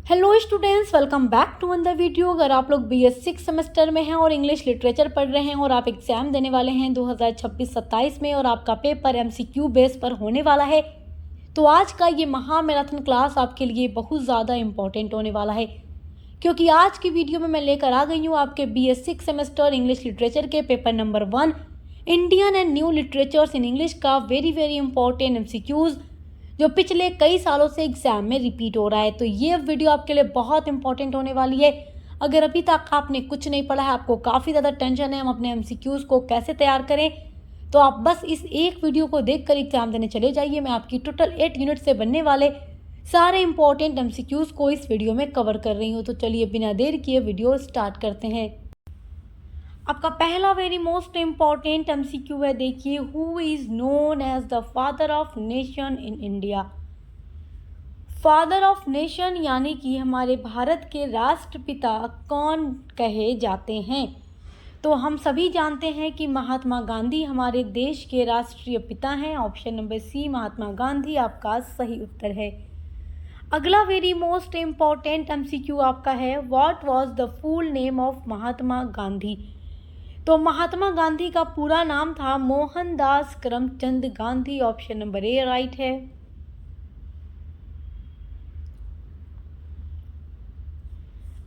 Hello students, welcome back to another video. अगर आप लोग BS 6 सेमेस्टर में हैं और इंग्लिश लिटरेचर पढ़ रहे हैं और आप एग्जाम देने वाले हैं 2026-27 में और आपका पेपर MCQ बेस पर होने वाला है, तो आज का ये महा मैराथन क्लास आपके लिए बहुत ज़्यादा इंपॉर्टेंट होने वाला है, क्योंकि आज की वीडियो में मैं लेकर आ गई हूँ आपके BS 6 सेमेस्टर इंग्लिश लिटरेचर के paper number 1 Indian and new literatures in English का वेरी इंपॉर्टेंट MCQs जो पिछले कई सालों से एग्जाम में रिपीट हो रहा है। तो ये वीडियो आपके लिए बहुत इंपॉर्टेंट होने वाली है। अगर अभी तक आपने कुछ नहीं पढ़ा है, आपको काफ़ी ज़्यादा टेंशन है हम अपने MCQs को कैसे तैयार करें, तो आप बस इस एक वीडियो को देखकर एग्जाम देने चले जाइए। मैं आपकी टोटल 8 यूनिट से बनने वाले सारे इंपॉर्टेंट MCQs को इस वीडियो में कवर कर रही हूँ। तो चलिए बिना देर किए वीडियो स्टार्ट करते हैं। आपका पहला वेरी मोस्ट इम्पॉर्टेंट MCQ है, देखिए, who is known as the father of nation in India. Father of nation यानी कि हमारे भारत के राष्ट्रपिता कौन कहे जाते हैं? तो हम सभी जानते हैं कि महात्मा गांधी हमारे देश के राष्ट्रीय पिता हैं। ऑप्शन नंबर सी, महात्मा गांधी आपका सही उत्तर है। अगला वेरी मोस्ट इम्पॉर्टेंट MCQ आपका है, what was the full name of Mahatma Gandhi. तो महात्मा गांधी का पूरा नाम था Mohandas Karamchand Gandhi. Option number A right है।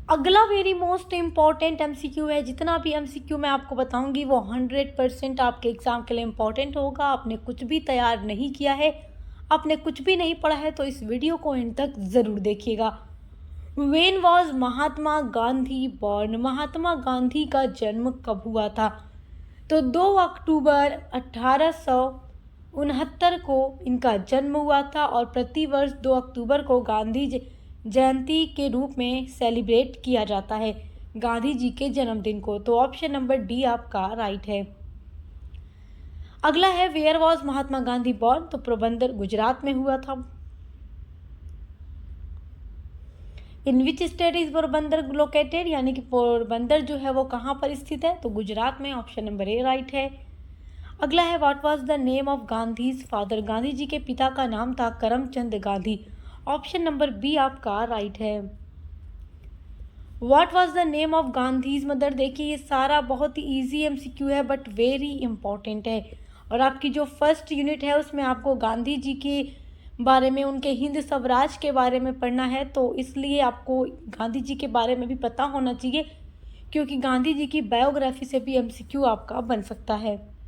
अगला वेरी मोस्ट इम्पॉर्टेंट MCQ है। जितना भी MCQ मैं आपको बताऊंगी वो 100% आपके एग्जाम के लिए इम्पॉर्टेंट होगा। आपने कुछ भी तैयार नहीं किया है, आपने कुछ भी नहीं पढ़ा है, तो इस वीडियो को एंड तक ज़रूर देखिएगा। When was Mahatma Gandhi born? Mahatma Gandhi का जन्म कब हुआ था? तो 2 अक्टूबर 1869 को इनका जन्म हुआ था और प्रतिवर्ष 2 अक्टूबर को गांधी जयंती के रूप में सेलिब्रेट किया जाता है गांधी जी के जन्मदिन को। तो ऑप्शन नंबर डी आपका राइट है। अगला है, where was Mahatma Gandhi born? तो पोरबंदर गुजरात में हुआ था। In which state is Porbandar located, यानी कि पोरबंदर जो है वो कहाँ पर स्थित है? तो गुजरात में। ऑप्शन नंबर ए राइट है। अगला है, what was the name of Gandhi's father? Gandhi ji के पिता का नाम था Karamchand Gandhi. Option number B आपका राइट है। What was the name of Gandhi's mother? देखिए, ये सारा बहुत ही ईजी MCQ है बट वेरी इंपॉर्टेंट है, और आपकी जो फर्स्ट यूनिट है उसमें आपको गांधी जी के बारे में, उनके हिंद स्वराज के बारे में पढ़ना है, तो इसलिए आपको गांधी जी के बारे में भी पता होना चाहिए, क्योंकि गांधी जी की बायोग्राफी से भी MCQ आपका बन सकता है।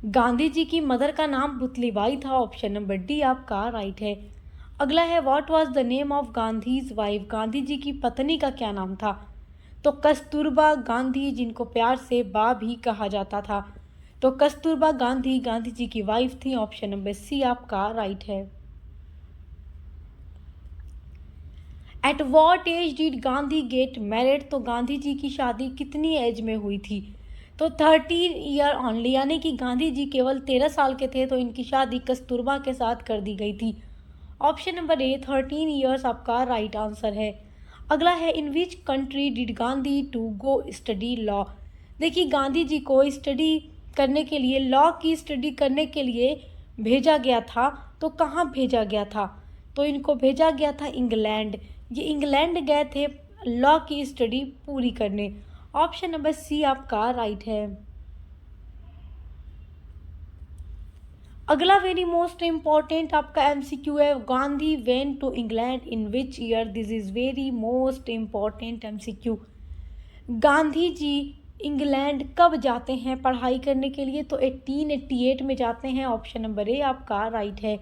गांधी जी की मदर का नाम पुतलीबाई था। ऑप्शन नंबर डी आपका राइट है। अगला है, what was the name of Gandhi's wife? Gandhi ji की पत्नी का क्या नाम था? तो कस्तूरबा गांधी, जिनको प्यार से बा भी कहा जाता था। तो कस्तूरबा गांधी गांधी जी की वाइफ थी। ऑप्शन नंबर सी आपका राइट है। At what age did Gandhi get married? तो गांधी जी की शादी कितनी एज में हुई थी? तो 13 ईयर ओनली, यानी कि गांधी जी केवल 13 साल के थे, तो इनकी शादी कस्तूरबा के साथ कर दी गई थी। ऑप्शन नंबर ए 13 ईयर्स आपका राइट आंसर है। अगला है, in which country did Gandhi to go study law? देखिए, गांधी जी को स्टडी करने के लिए, लॉ की स्टडी करने के लिए भेजा गया था। तो कहाँ भेजा गया था? तो इनको भेजा गया था इंग्लैंड। ये इंग्लैंड गए थे लॉ की स्टडी पूरी करने। ऑप्शन नंबर सी आपका राइट है। अगला वेरी मोस्ट इम्पॉर्टेंट आपका MCQ है, Gandhi went to England in which year? This is very most important MCQ। Gandhi ji England कब जाते हैं पढ़ाई करने के लिए? तो 1888 में जाते हैं। ऑप्शन नंबर ए आपका राइट है।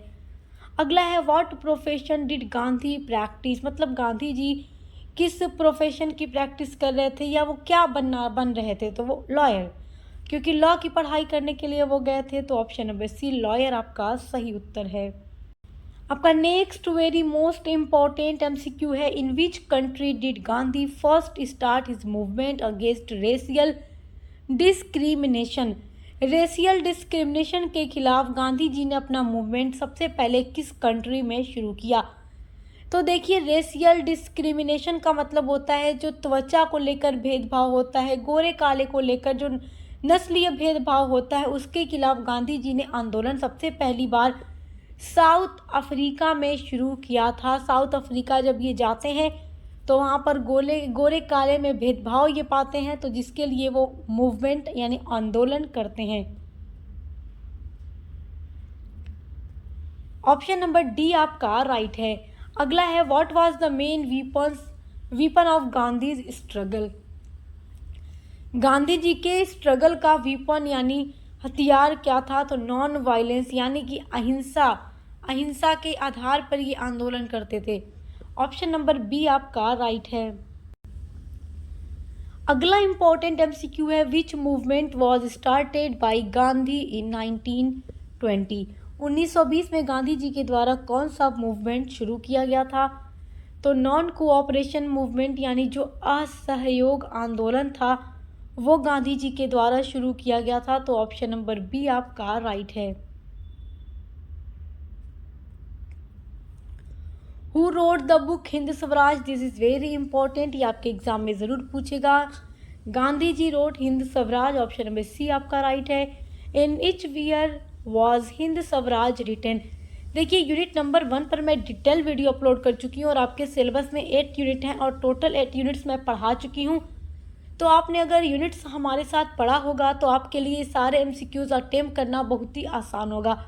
अगला है, what profession did Gandhi practice? मतलब गांधी जी किस प्रोफेशन की प्रैक्टिस कर रहे थे, या वो क्या बन रहे थे? तो वो लॉयर, क्योंकि लॉ की पढ़ाई करने के लिए वो गए थे। तो ऑप्शन नंबर सी लॉयर आपका सही उत्तर है। आपका next very most important MCQ है, in which country did Gandhi first start his movement against racial discrimination? Racial discrimination के खिलाफ गांधी जी ने अपना मूवमेंट सबसे पहले किस कंट्री में शुरू किया? तो देखिए, रेशियल डिस्क्रिमिनेशन का मतलब होता है जो त्वचा को लेकर भेदभाव होता है, गोरे काले को लेकर जो नस्लीय भेदभाव होता है, उसके खिलाफ गांधी जी ने आंदोलन सबसे पहली बार साउथ अफ्रीका में शुरू किया था। साउथ अफ्रीका जब ये जाते हैं तो वहाँ पर गोरे काले में भेदभाव ये पाते हैं, तो जिसके लिए वो मूवमेंट यानी आंदोलन करते हैं। ऑप्शन नंबर डी आपका राइट है। अगला है what was the main weapon of Gandhi's struggle. Gandhi ji के स्ट्रगल का वीपन यानी हथियार क्या था? तो नॉन वायलेंस यानी कि अहिंसा के आधार पर ये आंदोलन करते थे। ऑप्शन नंबर बी आपका राइट है। अगला इंपॉर्टेंट एमसीक्यू है which movement was started by Gandhi in 1920। 1920 में गांधी जी के द्वारा कौन सा मूवमेंट शुरू किया गया था? तो नॉन कोऑपरेशन मूवमेंट यानी जो असहयोग आंदोलन था वो गांधी जी के द्वारा शुरू किया गया था। तो ऑप्शन नंबर बी आपका राइट है। Who wrote the book Hind Swaraj? This is very important, ये आपके एग्जाम में जरूर पूछेगा। Gandhi ji wrote Hind Swaraj. Option number C आपका राइट है। In which year was Hind Swaraj written? देखिए यूनिट नंबर 1 पर मैं डिटेल वीडियो अपलोड कर चुकी हूँ और आपके सिलेबस में 8 यूनिट हैं और टोटल 8 यूनिट्स मैं पढ़ा चुकी हूँ। तो आपने अगर यूनिट्स हमारे साथ पढ़ा होगा तो आपके लिए सारे एमसीक्यूज अटेम्प्ट करना बहुत ही आसान होगा।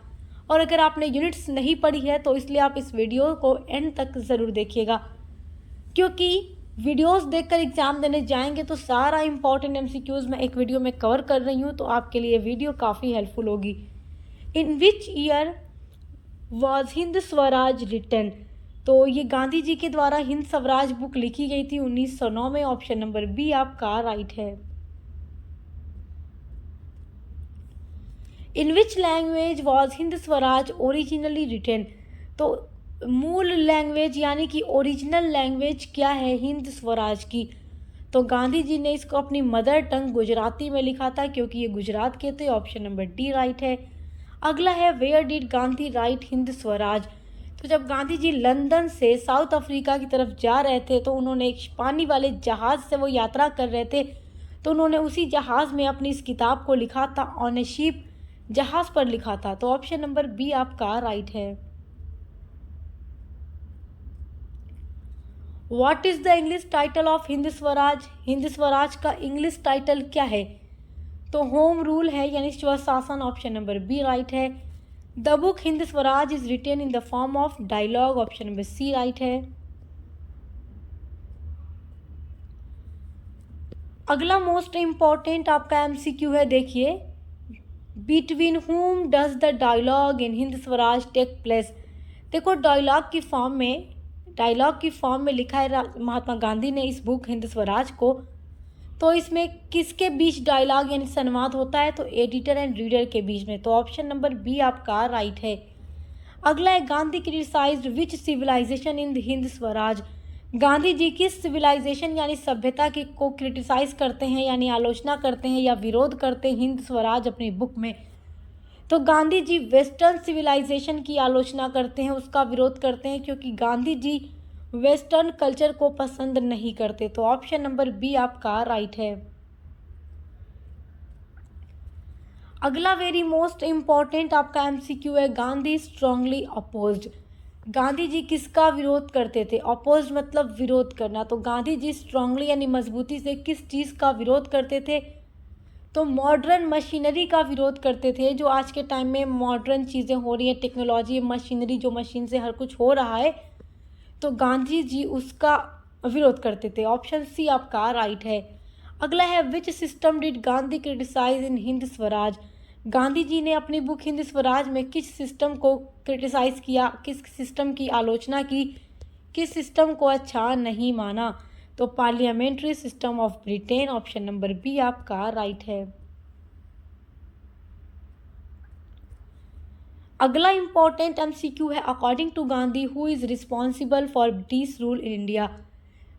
और अगर आपने यूनिट्स नहीं पढ़ी है तो इसलिए आप इस वीडियो को एंड तक ज़रूर देखिएगा, क्योंकि वीडियोस देखकर एग्ज़ाम देने जाएंगे तो सारा इंपॉर्टेंट एमसीक्यूज मैं एक वीडियो में कवर कर रही हूँ, तो आपके लिए वीडियो काफ़ी हेल्पफुल होगी। In which year was Hind Swaraj written? तो ये गांधी जी के द्वारा हिंद स्वराज बुक लिखी गई थी 1909 में। ऑप्शन नंबर बी आपका राइट है। In which language was Hind Swaraj originally written? तो मूल लैंग्वेज यानी कि ओरिजिनल लैंग्वेज क्या है हिंद स्वराज की? तो गांधी जी ने इसको अपनी मदर टंग गुजराती में लिखा था, क्योंकि ये गुजरात के थे। ऑप्शन नंबर डी राइट है। अगला है where did Gandhi write Hind Swaraj? तो जब गांधी जी लंदन से साउथ अफ्रीका की तरफ जा रहे थे तो उन्होंने एक पानी वाले जहाज़ से वो यात्रा कर रहे थे, तो उन्होंने उसी जहाज़ में अपनी इस किताब को लिखा था, ऑन ए शिप जहाज़ पर लिखा था। तो ऑप्शन नंबर बी आपका राइट है। What is the English title of Hind Swaraj? Hind Swaraj का इंग्लिश टाइटल क्या है? तो होम रूल है यानी स्वशासन। ऑप्शन नंबर बी राइट है। The book Hind Swaraj is written in the form of dialogue. Option number C right है। अगला मोस्ट इंपॉर्टेंट आपका एमसीक्यू है, देखिए between whom does the dialogue in Hind Swaraj take place? देखो डायलॉग की फॉर्म में लिखा है महात्मा गांधी ने इस बुक हिंद स्वराज को, तो इसमें किसके बीच डायलॉग यानी संवाद होता है? तो एडिटर एंड रीडर के बीच में। तो ऑप्शन नंबर बी आपका राइट है। अगला है Gandhi criticised which civilisation in the Hind Swaraj? Gandhi ji किस सिविलाइजेशन यानी सभ्यता की को क्रिटिसाइज करते हैं यानी आलोचना करते हैं या विरोध करते हैं हिंद स्वराज अपनी बुक में? तो गांधी जी वेस्टर्न सिविलाइजेशन की आलोचना करते हैं, उसका विरोध करते हैं, क्योंकि गांधी जी वेस्टर्न कल्चर को पसंद नहीं करते। तो ऑप्शन नंबर बी आपका राइट है। अगला वेरी मोस्ट इंपॉर्टेंट आपका एमसीक्यू है, गांधी स्ट्रांगली अपोज्ड। गांधी जी किसका विरोध करते थे? अपोज्ड मतलब विरोध करना। तो गांधी जी स्ट्रांगली यानी मजबूती से किस चीज़ का विरोध करते थे? तो मॉडर्न मशीनरी का विरोध करते थे। जो आज के टाइम में मॉडर्न चीज़ें हो रही हैं, टेक्नोलॉजी मशीनरी, जो मशीन से हर कुछ हो रहा है, तो गांधी जी उसका विरोध करते थे। ऑप्शन सी आपका राइट है। अगला है which system did Gandhi criticise in Hind Swaraj? Gandhi ji ने अपनी बुक हिंद स्वराज में किस सिस्टम को क्रिटिसाइज किया, किस सिस्टम की आलोचना की, किस सिस्टम को अच्छा नहीं माना? तो parliamentary system of Britain. Option number B आपका राइट है। अगला इंपॉर्टेंट एमसीक्यू है, according to Gandhi who is responsible for British rule in India?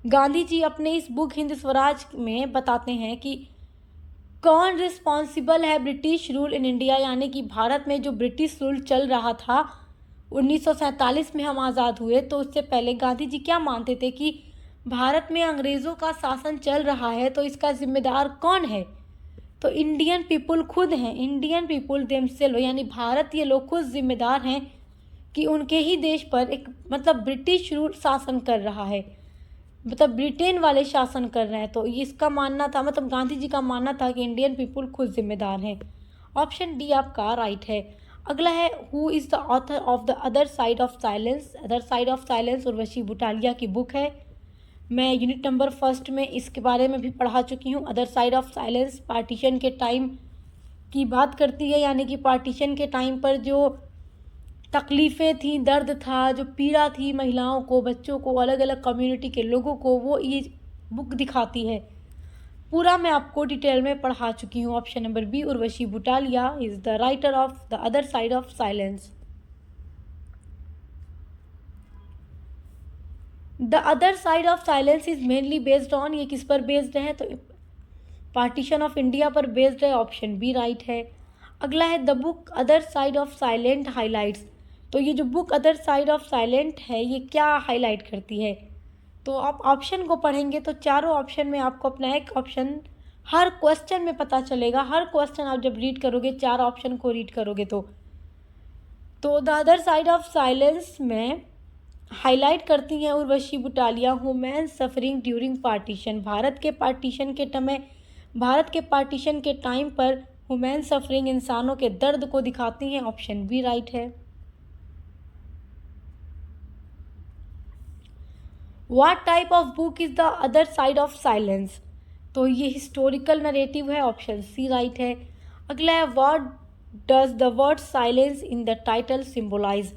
Gandhi ji अपने इस बुक हिंद स्वराज में बताते हैं कि कौन रिस्पॉन्सिबल है ब्रिटिश रूल इन इंडिया, यानी कि भारत में जो ब्रिटिश रूल चल रहा था 1947 में हम आज़ाद हुए, तो उससे पहले गांधी जी क्या मानते थे कि भारत में अंग्रेज़ों का शासन चल रहा है, तो इसका जिम्मेदार कौन है? तो इंडियन पीपुल खुद हैं, इंडियन पीपुल देमसेल्व यानी भारतीय लोग खुद जिम्मेदार हैं कि उनके ही देश पर एक मतलब ब्रिटिश रूल शासन कर रहा है, मतलब ब्रिटेन वाले शासन कर रहे हैं। तो इसका मानना था, मतलब गांधी जी का मानना था कि इंडियन पीपुल खुद जिम्मेदार हैं। ऑप्शन डी आपका राइट है। अगला है, who is the author of the other side of silence. Other side of silence Urvashi Butalia की बुक है। मैं यूनिट नंबर 1 में इसके बारे में भी पढ़ा चुकी हूँ। Other side of silence partition के टाइम की बात करती है, यानी कि पार्टीशन के टाइम पर जो तकलीफ़ें थी, दर्द था, जो पीड़ा थी महिलाओं को, बच्चों को, अलग अलग कम्युनिटी के लोगों को, वो ये बुक दिखाती है। पूरा मैं आपको डिटेल में पढ़ा चुकी हूँ। Option number B Urvashi Butalia is the writer of the other side of silence. The other side of silence is mainly based on, ये किस पर बेस्ड है? तो पार्टीशन ऑफ इंडिया पर बेस्ड है। ऑप्शन बी राइट है। अगला है, the book other side of silent highlights. तो ये जो book other side of silent है, ये क्या हाईलाइट करती है? तो आप ऑप्शन को पढ़ेंगे तो चारों ऑप्शन में आपको अपना एक ऑप्शन हर क्वेश्चन में पता चलेगा। हर क्वेश्चन आप जब रीड करोगे, चार ऑप्शन को रीड करोगे तो the other side of silence में हाईलाइट करती हैं Urvashi Butalia women suffering during partition. Bharat के पार्टीशन के टाइम पर वुमेन सफरिंग, इंसानों के दर्द को दिखाती हैं। ऑप्शन बी राइट है। What type of book is the other side of silence? तो ये हिस्टोरिकल नरेटिव है। ऑप्शन सी राइट है। अगला है, what does the word silence in the title symbolise?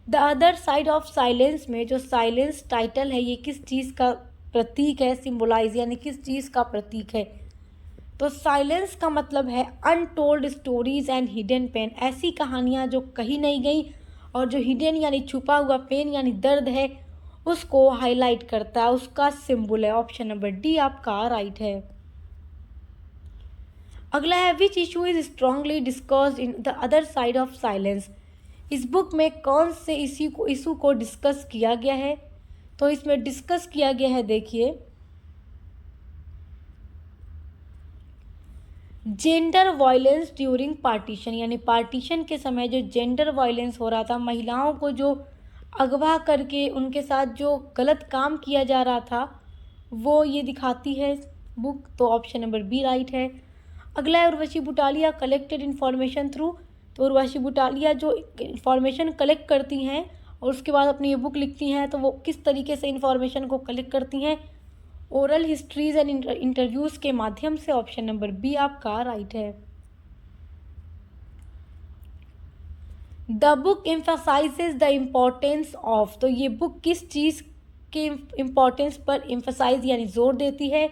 The other side of silence में जो silence title है, ये किस चीज़ का प्रतीक है? सिम्बोलाइज यानी किस चीज़ का प्रतीक है? तो साइलेंस का मतलब है untold stories and hidden pain, ऐसी कहानियाँ जो कही नहीं गई और जो हिडन यानी छुपा हुआ, पेन यानी दर्द है, उसको हाईलाइट करता है, उसका सिंबल है। ऑप्शन नंबर डी आपका राइट है। अगला है, which issue is strongly discussed in the other side of silence? इस बुक में कौन से इशू को डिस्कस किया गया है? तो इसमें डिस्कस किया गया है, देखिए, जेंडर वायलेंस ड्यूरिंग पार्टीशन, यानी पार्टीशन के समय जो जेंडर वायलेंस हो रहा था, महिलाओं को जो अगवा करके उनके साथ जो गलत काम किया जा रहा था, वो ये दिखाती है बुक। तो ऑप्शन नंबर बी राइट है। अगला है, Urvashi Butalia collected information through. तो उर्वशी बुटालिया जो इन्फॉर्मेशन कलेक्ट करती हैं और उसके बाद अपनी ये बुक लिखती हैं, तो वो किस तरीके से इन्फॉर्मेशन को कलेक्ट करती हैं? ओरल हिस्ट्रीज एंड इंटरव्यूज़ के माध्यम से। ऑप्शन नंबर बी आपका राइट है। The book emphasises the importance of. तो ये बुक किस चीज़ के इम्पोर्टेंस पर एम्फसाइज यानी जोर देती है?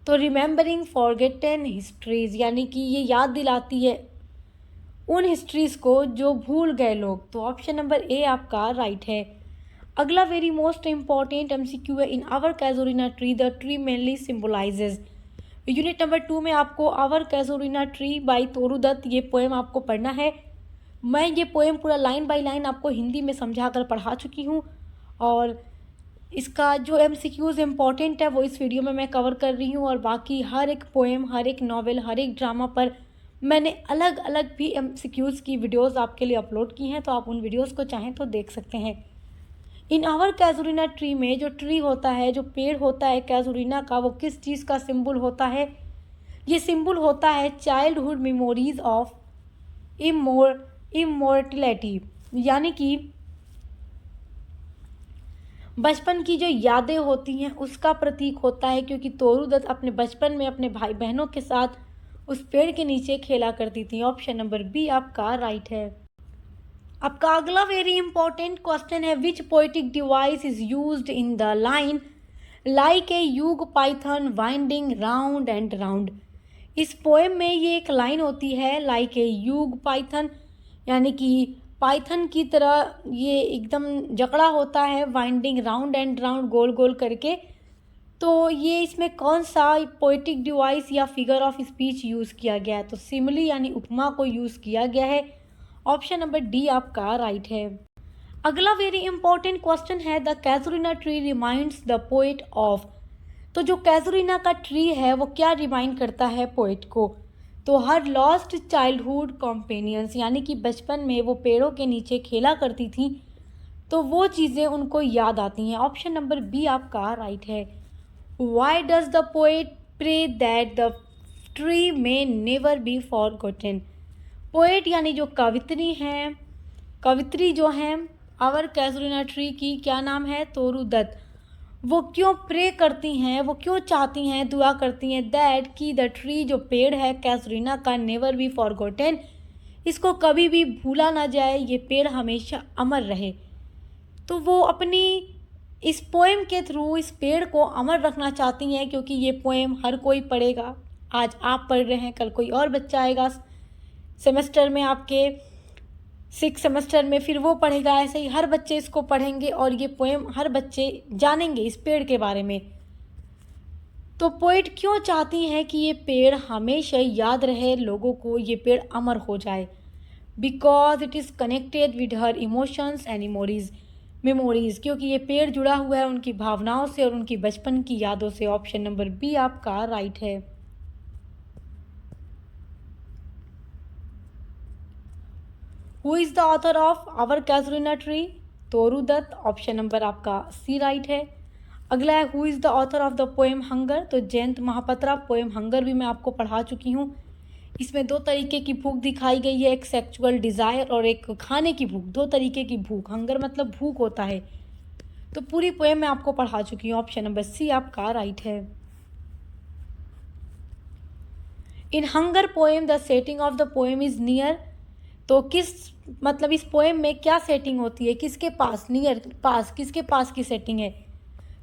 तो रिमेंबरिंग फॉरगेटन हिस्ट्रीज, यानी कि ये याद दिलाती है उन हिस्ट्रीज़ को जो भूल गए लोग। तो ऑप्शन नंबर ए आपका राइट है। अगला वेरी मोस्ट इम्पॉर्टेंट MCQ है, in our casuarina tree the tree mainly symbolises. Unit number 2 में आपको our casuarina tree by Toru Dutt ये पोएम आपको पढ़ना है। मैं ये पोएम पूरा लाइन बाय लाइन आपको हिंदी में समझा कर पढ़ा चुकी हूँ और इसका जो MCQs इम्पॉर्टेंट है वो इस वीडियो में मैं कवर कर रही हूँ। और बाकी हर एक पोएम, हर एक नॉवेल, हर एक ड्रामा पर मैंने अलग अलग भी MCQs की वीडियोस आपके लिए अपलोड की हैं, तो आप उन वीडियोस को चाहें तो देख सकते हैं। इन आवर कैजुरिना ट्री में जो ट्री होता है, जो पेड़ होता है कैजुरिना का, वो किस चीज़ का सिंबल होता है? ये सिंबल होता है चाइल्डहुड मेमोरीज ऑफ इमोर्टलिटी, यानी कि बचपन की जो यादें होती हैं उसका प्रतीक होता है, क्योंकि तोरू दत्त अपने बचपन में अपने भाई बहनों के साथ उस पेड़ के नीचे खेला करती थी। ऑप्शन नंबर बी आपका राइट है। आपका अगला वेरी इंपॉर्टेंट क्वेश्चन है, which poetic device is used in the line like a huge python winding round and round? इस पोएम में ये एक लाइन होती है, लाइक ए यूग पाइथन, यानी कि पाइथन की तरह ये एकदम जकड़ा होता है, वाइंडिंग राउंड एंड राउंड, गोल गोल करके। तो ये इसमें कौन सा पोएटिक डिवाइस या फिगर ऑफ स्पीच यूज़ किया गया है? तो सिमिली यानी उपमा को यूज़ किया गया है। ऑप्शन नंबर डी आपका राइट है। अगला वेरी इंपॉर्टेंट क्वेश्चन है, the casuarina tree reminds the poet of. तो जो कैजुरिना का ट्री है वो क्या रिमाइंड करता है पोएट को? तो हर लॉस्ट चाइल्डहुड कॉम्पेनियंस, यानी कि बचपन में वो पेड़ों के नीचे खेला करती थी, तो वो चीज़ें उनको याद आती हैं। ऑप्शन नंबर बी आपका राइट है। Why does the poet pray that the tree may never be forgotten. Poet यानी जो कवित्री हैं, कवित्री जो हैं आवर कैजुलिना ट्री की क्या नाम है, तोरू दत्त, वो क्यों प्रे करती हैं, वो क्यों चाहती हैं, दुआ करती हैं दैट कि द ट्री जो पेड़ है कैजुलिना का नेवर बी फॉरगॉटन, इसको कभी भी भूला ना जाए, ये पेड़ हमेशा अमर रहे। तो वो अपनी इस पोएम के थ्रू इस पेड़ को अमर रखना चाहती हैं, क्योंकि ये पोएम हर कोई पढ़ेगा। आज आप पढ़ रहे हैं, कल कोई और बच्चा आएगा सेमेस्टर में, आपके 6 सेमेस्टर में, फिर वो पढ़ेगा। ऐसे ही हर बच्चे इसको पढ़ेंगे और ये पोएम हर बच्चे जानेंगे इस पेड़ के बारे में। तो पोएट क्यों चाहती हैं कि ये पेड़ हमेशा याद रहे लोगों को, ये पेड़ अमर हो जाए? Because it is connected with her emotions and memories, क्योंकि ये पेड़ जुड़ा हुआ है उनकी भावनाओं से और उनकी बचपन की यादों से। ऑप्शन नंबर बी आपका राइट है। Who is the author of our casuarina tree? Toru Dutt. Option number आपका सी राइट है। अगला है who is the author of the poem hunger? तो जयंत महापात्रा। पोएम हंगर भी मैं आपको पढ़ा चुकी हूँ। इसमें 2 तरीके की भूख दिखाई गई है, एक सेक्सुअल डिज़ायर और एक खाने की भूख। 2 तरीके की भूख, हंगर मतलब भूख होता है। तो पूरी पोएम मैं आपको पढ़ा चुकी हूँ। ऑप्शन नंबर सी आपका राइट है। In hunger poem the setting of the poem is near. तो किस मतलब इस पोएम में क्या सेटिंग होती है, किसके पास, नियर पास, किसके पास की सेटिंग है?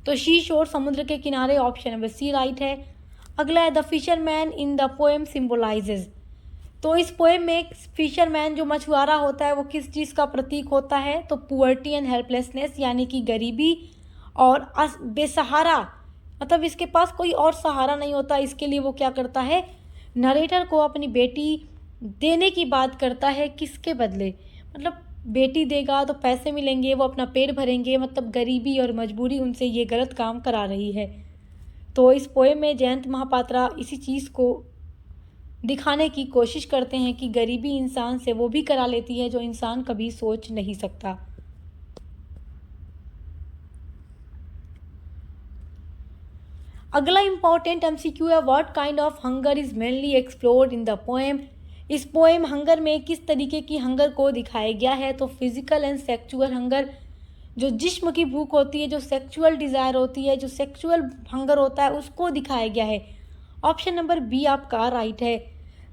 तो शी शोर, समुद्र के किनारे। ऑप्शन नंबर सी राइट है। अगला है the fisherman in the poem symbolises. तो इस पोएम में फिशरमैन जो मछुआरा होता है वो किस चीज़ का प्रतीक होता है? तो पुअर्टी एंड हेल्पलेसनेस, यानी कि गरीबी और बेसहारा, मतलब इसके पास कोई और सहारा नहीं होता। इसके लिए वो क्या करता है, नरेटर को अपनी बेटी देने की बात करता है। किसके बदले? मतलब बेटी देगा तो पैसे मिलेंगे, वो अपना पेट भरेंगे, मतलब गरीबी और मजबूरी उनसे ये गलत काम करा रही है। तो इस पोएम में जयंत महापात्रा इसी चीज़ को दिखाने की कोशिश करते हैं कि गरीबी इंसान से वो भी करा लेती है जो इंसान कभी सोच नहीं सकता। अगला इंपॉर्टेंट एमसीक्यू है what kind of hunger is mainly explored in the poem. इस पोएम हंगर में किस तरीके की हंगर को दिखाया गया है? तो फिजिकल एंड सेक्सुअल हंगर, जो जिस्म की भूख होती है, जो सेक्सुअल डिज़ायर होती है, जो सेक्सुअल हंगर होता है, उसको दिखाया गया है। ऑप्शन नंबर बी आपका राइट है।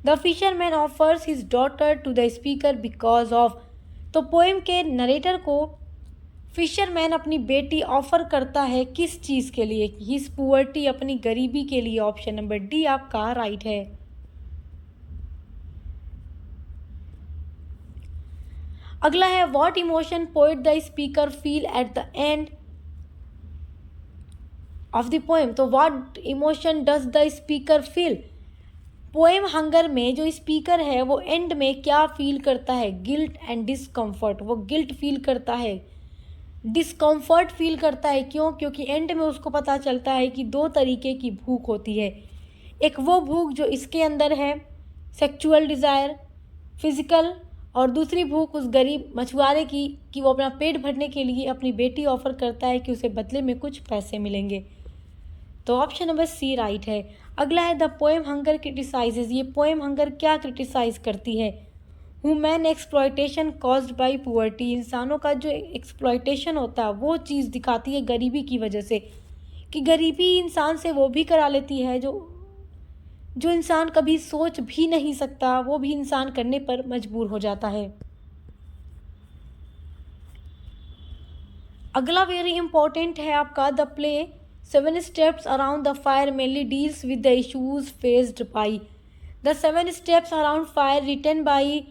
The fisherman offers his daughter to the speaker because of. तो पोएम के नरेटर को फिशरमैन अपनी बेटी ऑफर करता है किस चीज़ के लिए? हिज पुअर्टी, अपनी गरीबी के लिए। ऑप्शन नंबर डी आपका राइट है। अगला है what emotion poet the speaker feel at the end of the poem. तो what emotion does the speaker feel? Poem hunger में जो स्पीकर है वो एंड में क्या फील करता है? Guilt and discomfort. वो गिल्ट फील करता है, डिस्कम्फर्ट फील करता है। क्यों? क्योंकि एंड में उसको पता चलता है कि 2 तरीके की भूख होती है। एक वो भूख जो इसके अंदर है, सेक्सुअल डिज़ायर, फिजिकल, और दूसरी भूख उस गरीब मछुआरे की कि वो अपना पेट भरने के लिए अपनी बेटी ऑफर करता है कि उसे बदले में कुछ पैसे मिलेंगे। तो ऑप्शन नंबर सी राइट है। अगला है द पोएम हंगर क्रिटिसाइजेज। ये पोएम हंगर क्या क्रिटिसाइज करती है? Human exploitation caused by poverty. इंसानों का जो एक्सप्लॉयटेशन होता है वो चीज़ दिखाती है गरीबी की वजह से, कि गरीबी इंसान से वो भी करा लेती है जो इंसान कभी सोच भी नहीं सकता, वो भी इंसान करने पर मजबूर हो जाता है। अगला वेरी इंपॉर्टेंट है आपका the play 7 steps around the fire mainly deals with the issues faced by. The 7 steps around fire written by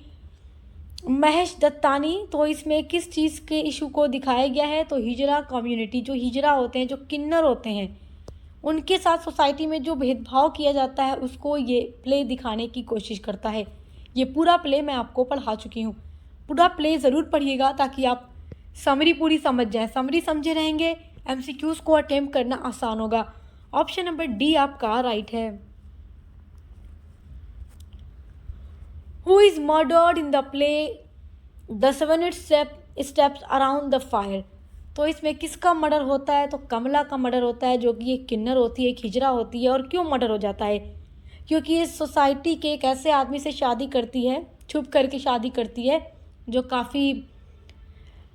Mahesh Dattani. तो इसमें किस चीज़ के इशू को दिखाया गया है? तो हिजरा कम्युनिटी, जो हिजरा होते हैं, जो किन्नर होते हैं, उनके साथ सोसाइटी में जो भेदभाव किया जाता है उसको ये प्ले दिखाने की कोशिश करता है। ये पूरा प्ले मैं आपको पढ़ा चुकी हूँ। पूरा प्ले ज़रूर पढ़िएगा ताकि आप समरी पूरी समझ जाएं। समरी समझे रहेंगे, एमसीक्यूज़ को अटेम्प्ट करना आसान होगा। ऑप्शन नंबर डी आपका राइट है। Who is murdered in the play the 7 steps around the fire. तो इसमें किसका मर्डर होता है? तो कमला का मर्डर होता है, जो कि एक किन्नर होती है, एक हिजड़ा होती है। और क्यों मर्डर हो जाता है? क्योंकि इस सोसाइटी के एक ऐसे आदमी से शादी करती है, छुप करके शादी करती है, जो काफ़ी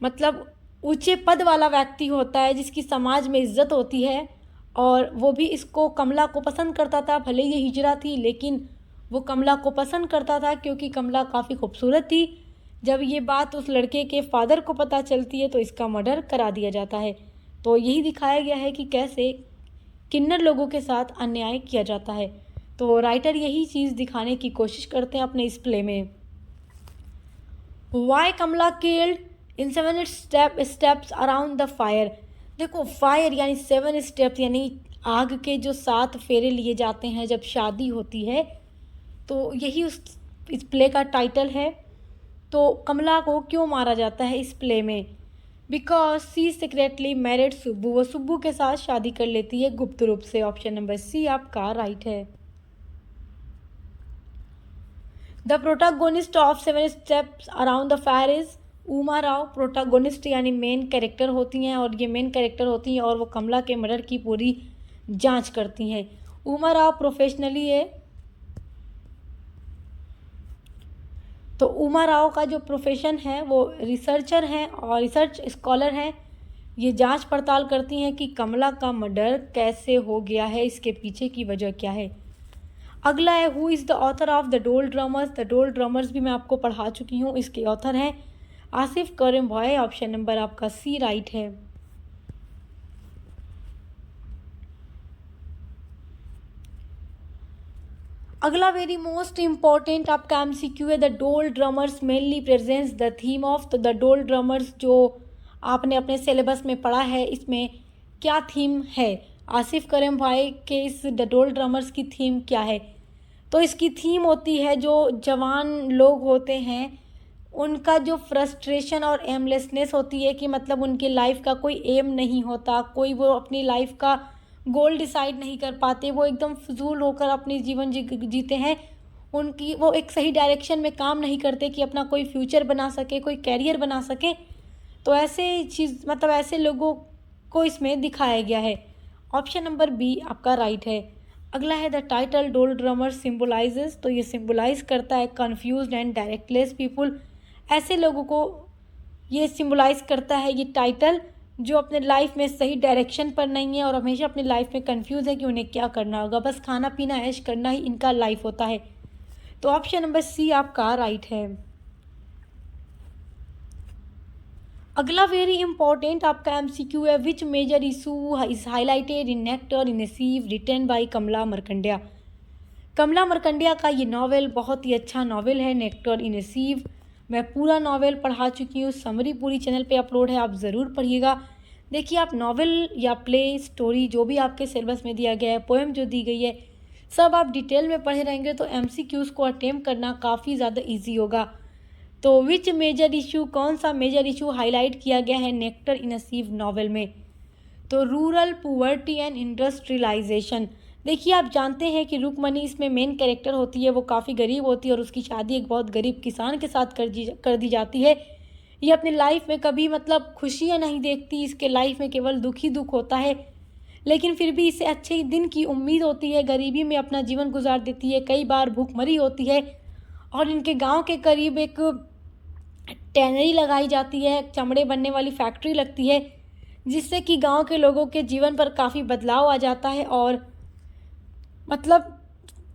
मतलब ऊंचे पद वाला व्यक्ति होता है, जिसकी समाज में इज्जत होती है। और वो भी इसको कमला को पसंद करता था, भले ये हिजड़ा थी, लेकिन वो कमला को पसंद करता था क्योंकि कमला काफ़ी खूबसूरत थी। जब ये बात उस लड़के के फादर को पता चलती है तो इसका मर्डर करा दिया जाता है। तो यही दिखाया गया है कि कैसे किन्नर लोगों के साथ अन्याय किया जाता है। तो राइटर यही चीज़ दिखाने की कोशिश करते हैं अपने इस प्ले में। Why Kamala killed in 7 steps around the fire. देखो, फायर यानी 7 स्टेप्स यानी आग के जो 7 फेरे लिए जाते हैं जब शादी होती है, तो यही इस प्ले का टाइटल है। तो कमला को क्यों मारा जाता है इस प्ले में? Because she secretly married Subbu. वो सुब्बू के साथ शादी कर लेती है गुप्त रूप से। ऑप्शन नंबर सी आपका राइट है। The protagonist of 7 steps around the fire is Uma Rao. Protagonist यानी मेन कैरेक्टर होती हैं, और ये मेन कैरेक्टर होती हैं और वो कमला के मर्डर की पूरी जांच करती हैं। उमा राव प्रोफेशनली है। तो उमा राव का जो प्रोफेशन है वो रिसर्चर हैं और रिसर्च स्कॉलर हैं। ये जांच पड़ताल करती हैं कि कमला का मर्डर कैसे हो गया है, इसके पीछे की वजह क्या है। अगला है who is the author of the डोल ड्रमर्स। द डोल ड्रमर्स भी मैं आपको पढ़ा चुकी हूँ। इसके ऑथर हैं आसिफ करीम भाई। ऑप्शन नंबर आपका सी राइट है। अगला वेरी मोस्ट इम्पॉर्टेंट आपका एमसीक्यू है। द डोल drummers mainly presents the theme of. तो द डोल ड्रमर्स जो आपने अपने सिलेबस में पढ़ा है, इसमें क्या थीम है? आसिफ करीम भाई के इस द डोल ड्रमर्स की थीम क्या है? तो इसकी थीम होती है जो जवान लोग होते हैं उनका जो फ्रस्ट्रेशन और एमलेसनेस होती है कि मतलब उनकी लाइफ का कोई एम नहीं होता, कोई वो अपनी लाइफ का गोल डिसाइड नहीं कर पाते, वो एकदम फजूल होकर अपनी जीवन जीते हैं। उनकी वो एक सही डायरेक्शन में काम नहीं करते कि अपना कोई फ्यूचर बना सके, कोई कैरियर बना सके। तो ऐसे चीज़ मतलब ऐसे लोगों को इसमें दिखाया गया है। ऑप्शन नंबर बी आपका राइट है। अगला है द टाइटल डोल ड्रमर सिम्बोलाइजेस। तो ये सिम्बोलाइज करता है कन्फ्यूज्ड एंड डायरेक्टलेस पीपुल। ऐसे लोगों को ये सिम्बोलाइज करता है ये टाइटल जो अपने लाइफ में सही डायरेक्शन पर नहीं है और हमेशा अपनी लाइफ में कंफ्यूज है कि उन्हें क्या करना होगा। बस खाना पीना ऐश करना ही इनका लाइफ होता है। तो ऑप्शन नंबर सी आपका राइट है। अगला वेरी इंपॉर्टेंट आपका एमसीक्यू है which major issue is highlighted in nectar in a sieve written by Kamala Markandaya. Kamala Markandaya का ये नावल बहुत ही अच्छा नावल है, नेक्टर इन ए सीव। मैं पूरा नावल पढ़ा चुकी हूँ, समरी पूरी चैनल पे अपलोड है, आप ज़रूर पढ़िएगा। देखिए, आप नावल या प्ले स्टोरी जो भी आपके सिलेबस में दिया गया है, पोएम जो दी गई है, सब आप डिटेल में पढ़े रहेंगे तो एमसीक्यूज़ को अटेम्प्ट करना काफ़ी ज़्यादा ईजी होगा। तो विच मेजर इशू, कौन सा मेजर इशू हाईलाइट किया गया है नेक्टर इन अ सीव नावल में? तो रूरल पुअर्टी एंड इंडस्ट्रियलाइजेशन। देखिए, आप जानते हैं कि रुक्मणी इसमें मेन कैरेक्टर होती है, वो काफ़ी गरीब होती है और उसकी शादी एक बहुत गरीब किसान के साथ कर दी जाती है। ये अपनी लाइफ में कभी मतलब खुशियाँ नहीं देखती, इसके लाइफ में केवल दुख ही दुख होता है। लेकिन फिर भी इसे अच्छे दिन की उम्मीद होती है, गरीबी में अपना जीवन गुजार देती है, कई बार भूखमरी होती है। और इनके गांव के करीब एक टैनरी लगाई जाती है, चमड़े बनने वाली फैक्ट्री लगती है, जिससे कि गांव के लोगों के जीवन पर काफ़ी बदलाव आ जाता है और मतलब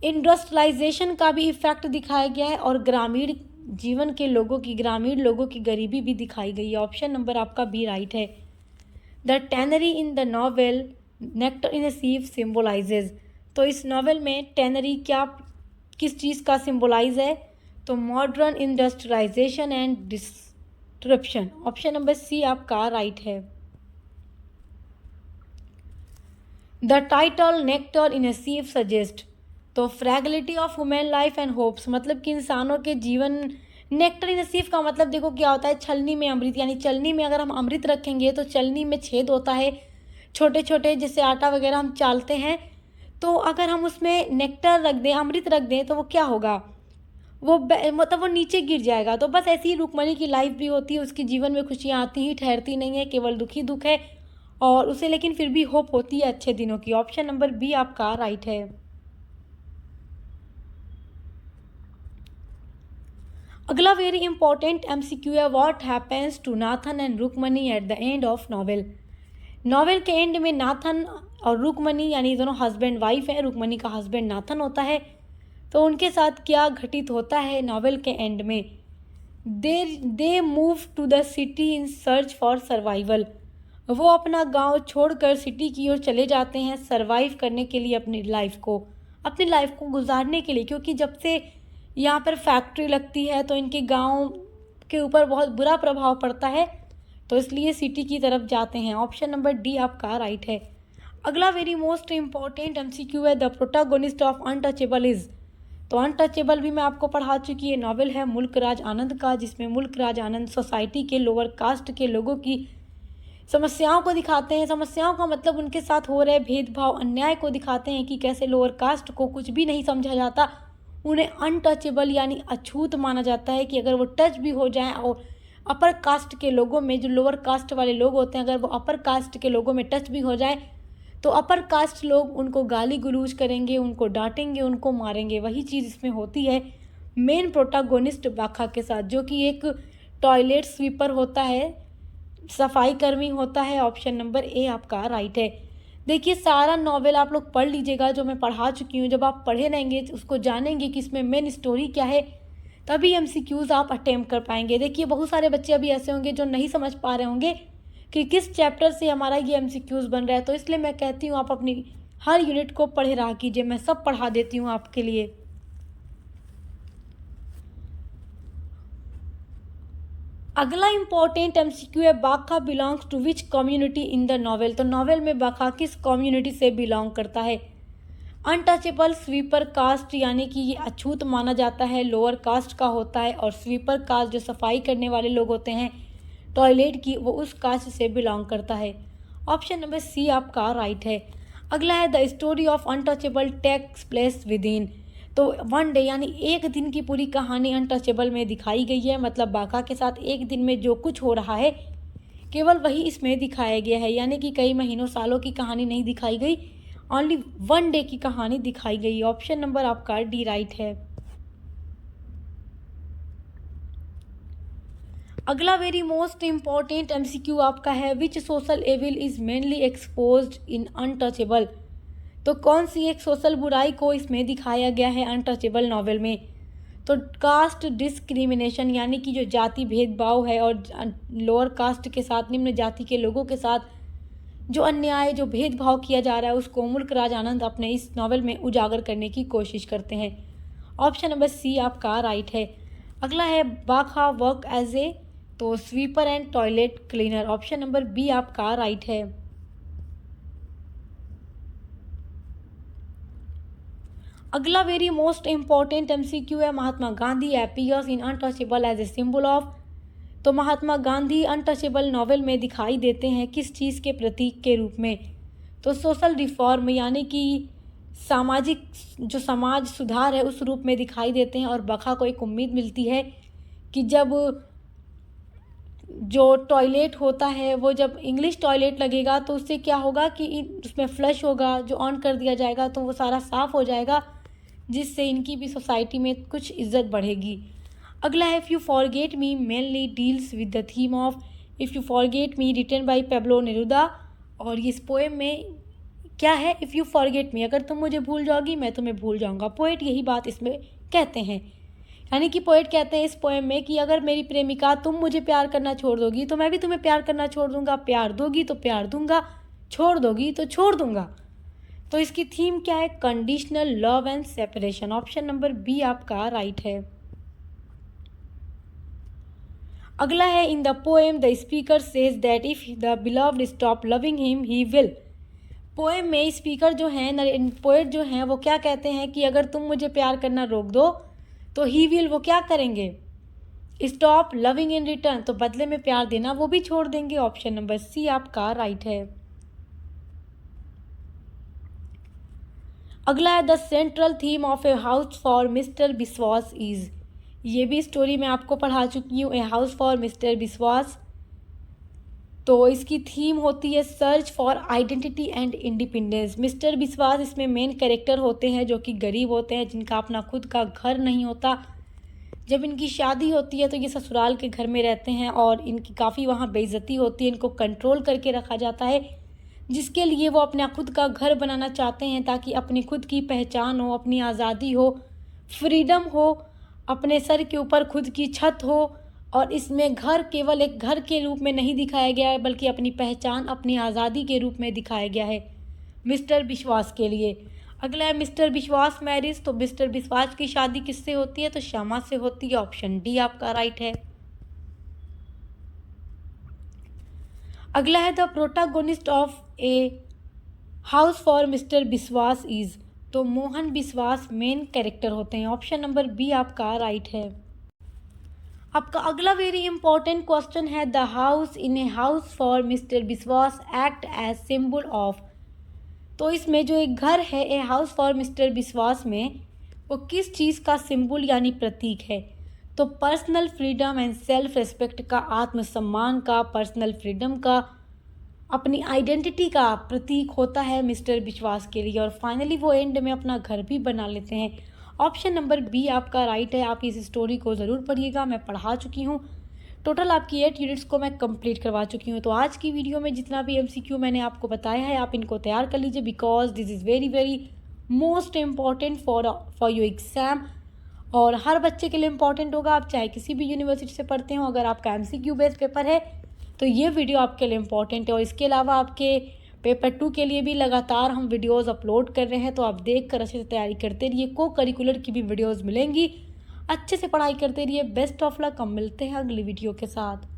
इंडस्ट्रियलाइजेशन का भी इफ़ेक्ट दिखाया गया है और ग्रामीण जीवन के लोगों की, ग्रामीण लोगों की गरीबी भी दिखाई गई है। ऑप्शन नंबर आपका बी राइट है। The tannery in the novel nectar in a sieve symbolises. तो इस नॉवेल में टैनरी क्या किस चीज़ का सिम्बोलाइज है? तो modern industrialisation and disruption. Option number C आपका राइट है। The title nectar in a sieve suggest. तो fragility of human life and hopes, मतलब कि इंसानों के जीवन। नेक्टर इन ए सीव का मतलब देखो क्या होता है, छलनी में अमृत, यानी चलनी में अगर हम अमृत रखेंगे तो चलनी में छेद होता है, छोटे छोटे, जैसे आटा वगैरह हम चालते हैं। तो अगर हम उसमें नेक्टर रख दें, अमृत रख दें, तो वो क्या होगा, मतलब वो नीचे गिर जाएगा। तो बस ऐसी ही रुक्मणी की लाइफ भी होती है, उसके जीवन में खुशियाँ आती ही ठहरती नहीं है, केवल दुख ही दुख है, और उसे लेकिन फिर भी होप होती है अच्छे दिनों की। ऑप्शन नंबर बी आपका राइट है। अगला वेरी इंपॉर्टेंट एमसीक्यू है, what happens to Nathan and Rukmani at the end of novel. Novel के एंड में नाथन और रुक्मणी यानी दोनों हस्बैंड वाइफ है, रुक्मणी का हस्बैंड नाथन होता है, तो उनके साथ क्या घटित होता है नॉवेल के एंड में। They move to the city in search for survival. वो अपना गांव छोड़कर सिटी की ओर चले जाते हैं सरवाइव करने के लिए, अपनी लाइफ को गुजारने के लिए, क्योंकि जब से यहाँ पर फैक्ट्री लगती है तो इनके गांव के ऊपर बहुत बुरा प्रभाव पड़ता है, तो इसलिए सिटी की तरफ जाते हैं। ऑप्शन नंबर डी आपका राइट है। अगला वेरी मोस्ट इम्पॉर्टेंट एमसीक्यू है, the protagonist of untouchable is. तो अनटचेबल भी मैं आपको पढ़ा चुकी है, नॉवेल है मुल्क राज आनंद का, जिसमें मुल्क राज आनंद सोसाइटी के लोअर कास्ट के लोगों की समस्याओं को दिखाते हैं। समस्याओं का मतलब उनके साथ हो रहे भेदभाव, अन्याय को दिखाते हैं कि कैसे लोअर कास्ट को कुछ भी नहीं समझा जाता, उन्हें अनटचेबल यानी अछूत माना जाता है, कि अगर वो टच भी हो जाएं और अपर कास्ट के लोगों में, जो लोअर कास्ट वाले लोग होते हैं, अगर वो अपर कास्ट के लोगों में टच भी हो जाए तो अपर कास्ट लोग उनको गाली गलौज करेंगे, उनको डांटेंगे, उनको मारेंगे। वही चीज़ इसमें होती है मेन प्रोटागोनिस्ट बाखा के साथ, जो कि एक टॉयलेट स्वीपर होता है, सफाई कर्मी होता है। ऑप्शन नंबर ए आपका राइट है। देखिए सारा नॉवेल आप लोग पढ़ लीजिएगा जो मैं पढ़ा चुकी हूँ, जब आप पढ़े रहेंगे उसको जानेंगे कि इसमें मेन स्टोरी क्या है, तभी एमसीक्यूज़ आप अटेम्प्ट कर पाएंगे। देखिए बहुत सारे बच्चे अभी ऐसे होंगे जो नहीं समझ पा रहे होंगे कि किस चैप्टर से हमारा ये एमसीक्यूज़ बन रहा है, तो इसलिए मैं कहती हूँ आप अपनी हर यूनिट को पढ़े रहा कीजिए, मैं सब पढ़ा देती हूँ आपके लिए। अगला इंपॉर्टेंट एमसीक्यू है, Bakha belongs to which community in the novel. तो नॉवेल में बाखा किस कम्युनिटी से बिलोंग करता है। अनटचेबल स्वीपर कास्ट यानी कि ये अछूत माना जाता है, लोअर कास्ट का होता है, और स्वीपर कास्ट जो सफाई करने वाले लोग होते हैं टॉयलेट की, वो उस कास्ट से बिलोंग करता है। ऑप्शन नंबर सी आपका राइट है। अगला है, the story of untouchable takes place within. तो वन डे यानी एक दिन की पूरी कहानी अनटचेबल में दिखाई गई है, मतलब बाका के साथ एक दिन में जो कुछ हो रहा है केवल वही इसमें दिखाया गया है, यानी कि कई महीनों सालों की कहानी नहीं दिखाई गई, ओनली वन डे की कहानी दिखाई गई। ऑप्शन नंबर आपका डी राइट है। अगला वेरी मोस्ट इम्पॉर्टेंट एमसीक्यू आपका है, which social evil is mainly exposed in Untouchable. तो कौन सी एक सोशल बुराई को इसमें दिखाया गया है अनटचेबल नॉवेल में। तो कास्ट डिस्क्रिमिनेशन यानी कि जो जाति भेदभाव है, और लोअर कास्ट के साथ, निम्न जाति के लोगों के साथ जो अन्याय, जो भेदभाव किया जा रहा है, उसको मुल्क राज आनंद अपने इस नॉवेल में उजागर करने की कोशिश करते हैं। ऑप्शन नंबर सी आपका राइट है। अगला है, बाखा वर्क एज ए, तो sweeper and toilet cleaner. Option number B आपका राइट है। अगला वेरी मोस्ट इम्पॉर्टेंट एमसीक्यू है, Mahatma Gandhi appears in Untouchable as a symbol of. तो महात्मा गांधी अनटचेबल नॉवेल में दिखाई देते हैं किस चीज़ के प्रतीक के रूप में। तो सोशल रिफॉर्म यानी कि सामाजिक, जो समाज सुधार है उस रूप में दिखाई देते हैं। और बखा को एक उम्मीद मिलती है कि जब जो टॉयलेट होता है, वो जब इंग्लिश टॉयलेट लगेगा तो उससे क्या होगा कि उसमें फ्लश होगा, जो ऑन कर दिया जाएगा तो वो सारा साफ़ हो जाएगा, जिससे इनकी भी सोसाइटी में कुछ इज्जत बढ़ेगी। अगला है, if you forget me mainly deals with the theme of if you forget me, written by Pablo Neruda. और इस पोएम में क्या है, इफ़ यू फॉरगेट मी, अगर तुम मुझे भूल जाओगी मैं तुम्हें भूल जाऊंगा। पोएट यही बात इसमें कहते हैं, यानी कि पोएट कहते हैं इस पोएम में कि अगर मेरी प्रेमिका तुम मुझे प्यार करना छोड़ दोगी तो मैं भी तुम्हें प्यार करना छोड़ दूंगा, प्यार दोगी तो प्यार दूंगा, छोड़ दोगी तो छोड़ दूंगा। तो इसकी थीम क्या है, conditional love and separation. Option number B आपका राइट है। अगला है, in the poem the speaker says that if the beloved stop loving him he will. Poem में स्पीकर जो हैं, पोएट जो हैं, वो क्या कहते हैं कि अगर तुम मुझे प्यार करना रोक दो तो ही विल, वो क्या करेंगे, स्टॉप लविंग इन रिटर्न, तो बदले में प्यार देना वो भी छोड़ देंगे। ऑप्शन नंबर सी आपका राइट है। अगला है, the central theme of a house for mister Biswas is. ये भी स्टोरी मैं आपको पढ़ा चुकी हूँ, a house for mister Biswas. तो इसकी थीम होती है search for identity and independence. Mister Biswas इसमें मेन कैरेक्टर होते हैं जो कि गरीब होते हैं, जिनका अपना खुद का घर नहीं होता। जब इनकी शादी होती है तो ये ससुराल के घर में रहते हैं और इनकी काफ़ी वहाँ बेइज्जती होती है, इनको कंट्रोल करके रखा जाता है, जिसके लिए वो अपना खुद का घर बनाना चाहते हैं ताकि अपनी खुद की पहचान हो, अपनी आज़ादी हो, फ्रीडम हो, अपने सर के ऊपर खुद की छत हो। और इसमें घर केवल एक घर के रूप में नहीं दिखाया गया है, बल्कि अपनी पहचान, अपनी आज़ादी के रूप में दिखाया गया है मिस्टर विश्वास के लिए। अगला है मिस्टर विश्वास मैरिज। तो मिस्टर विश्वास की शादी किससे होती है? तो श्यामा से होती है। ऑप्शन डी आपका राइट है। अगला है the protagonist of a house for mister Biswas is. तो मोहन बिस्वास मेन कैरेक्टर होते हैं। ऑप्शन नंबर बी आपका राइट है। आपका अगला वेरी इंपॉर्टेंट क्वेश्चन है the house in a house for mister Biswas act as symbol of. तो इसमें जो एक घर है a house for mister Biswas में, वो किस चीज़ का सिंबल यानी प्रतीक है? तो personal freedom and self respect का, आत्मसम्मान का, पर्सनल फ्रीडम का, अपनी आइडेंटिटी का प्रतीक होता है मिस्टर विश्वास के लिए। और फाइनली वो एंड में अपना घर भी बना लेते हैं। ऑप्शन नंबर बी आपका राइट है। आप इस स्टोरी को ज़रूर पढ़िएगा, मैं पढ़ा चुकी हूँ। टोटल आपकी 8 यूनिट्स को मैं कंप्लीट करवा चुकी हूँ। तो आज की वीडियो में जितना भी एमसीक्यू मैंने आपको बताया है, आप इनको तैयार कर लीजिए, because this is very very most important for your exam. और हर बच्चे के लिए इम्पॉर्टेंट होगा, आप चाहे किसी भी यूनिवर्सिटी से पढ़ते हो। अगर आपका एमसीक्यू बेस्ड पेपर है तो ये वीडियो आपके लिए इम्पॉर्टेंट है। और इसके अलावा आपके पेपर 2 के लिए भी लगातार हम वीडियोस अपलोड कर रहे हैं, तो आप देख कर अच्छे से तैयारी करते रहिए। को करिकुलर की भी वीडियोस मिलेंगी, अच्छे से पढ़ाई करते रहिए। Best of luck. हम मिलते हैं अगली वीडियो के साथ।